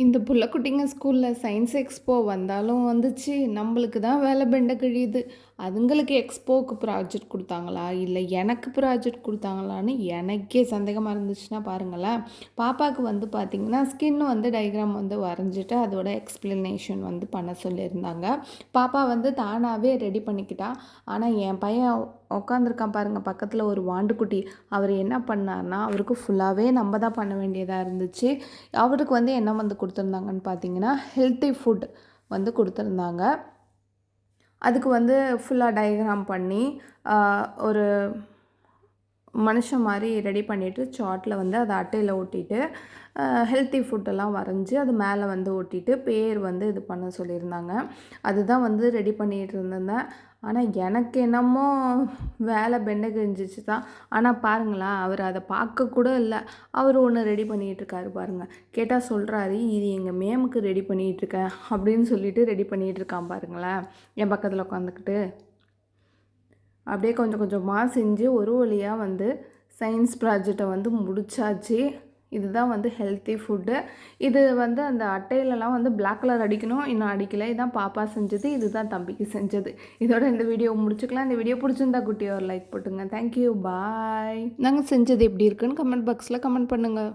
இந்த புள்ள குட்டிங்க ஸ்கூலில் சயின்ஸ் எக்ஸ்போ வந்தாலும் வந்துச்சு, நம்மளுக்கு தான் வேலை பெண்ட கிழியுது. அதுங்களுக்கு எக்ஸ்போவுக்கு ப்ராஜெக்ட் கொடுத்தாங்களா, இல்லை எனக்கு ப்ராஜெக்ட் கொடுத்தாங்களான்னு எனக்கே சந்தேகமாக இருந்துச்சுன்னா பாருங்களேன். பாப்பாவுக்கு வந்து பார்த்திங்கன்னா ஸ்கின் வந்து டயக்ராம் வந்து வரைஞ்சிட்டு அதோட எக்ஸ்ப்ளனேஷன் வந்து பண்ண சொல்லியிருந்தாங்க. பாப்பா வந்து தானாகவே ரெடி பண்ணிக்கிட்டா. ஆனால் என் பையன் உட்காந்துருக்கான் பாருங்கள் பக்கத்தில் ஒரு வாண்டுக்குட்டி. அவர் என்ன பண்ணார்னா, அவருக்கு ஃபுல்லாகவே நம்ம தான் பண்ண வேண்டியதாக இருந்துச்சு. அவருக்கு வந்து என்ன வந்து கொடுத்துருந்தாங்கன்னு பார்த்தீங்கன்னா, ஹெல்த்தி ஃபுட் வந்து கொடுத்துருந்தாங்க. அதுக்கு வந்து ஃபுல்லாக டயக்ராம் பண்ணி ஒரு மனுஷன் மாதிரி ரெடி பண்ணிவிட்டு சார்ட்டில் வந்து அதை அட்டையில் ஒட்டிட்டு ஹெல்த்தி ஃபுட்டெல்லாம் வரைஞ்சி அது மேலே வந்து ஒட்டிட்டு பேர் வந்து இது பண்ண சொல்லியிருந்தாங்க. அதுதான் வந்து ரெடி பண்ணிகிட்டு இருந்தேன். ஆனால் எனக்கு என்னமோ வேலை பெண்டை கிழிஞ்சிச்சு தான். ஆனால் பாருங்களேன், அவர் அதை பார்க்க கூட இல்லை. அவர் ஒன்று ரெடி பண்ணிகிட்ருக்காரு பாருங்கள். கேட்டால் சொல்கிறாரு, இது எங்கள் மேமுக்கு ரெடி பண்ணிகிட்ருக்கேன் அப்படின்னு சொல்லிட்டு ரெடி பண்ணிகிட்ருக்கான் பாருங்களேன் என் பக்கத்தில் உட்காந்துக்கிட்டு. அப்படியே கொஞ்சம் கொஞ்சமாக செஞ்சு ஒரு வழியாக வந்து சயின்ஸ் ப்ராஜெக்டை வந்து முடிச்சாச்சு. இதுதான் வந்து ஹெல்த்தி ஃபுட்டு. இது வந்து அந்த அட்டையிலலாம் வந்து பிளாக் கலர் அடிக்கணும், இன்னும் அடிக்கலை. இதுதான் பாப்பா செஞ்சது, இதுதான் தம்பிக்கு செஞ்சது. இதோட இந்த வீடியோ முடிச்சுக்கலாம். இந்த வீடியோ பிடிச்சிருந்தா குட்டியாக ஒரு லைக் போட்டுங்க. தேங்க்யூ, பாய். நாங்கள் செஞ்சது எப்படி இருக்குன்னு கமெண்ட் பாக்ஸில் கமெண்ட் பண்ணுங்கள்.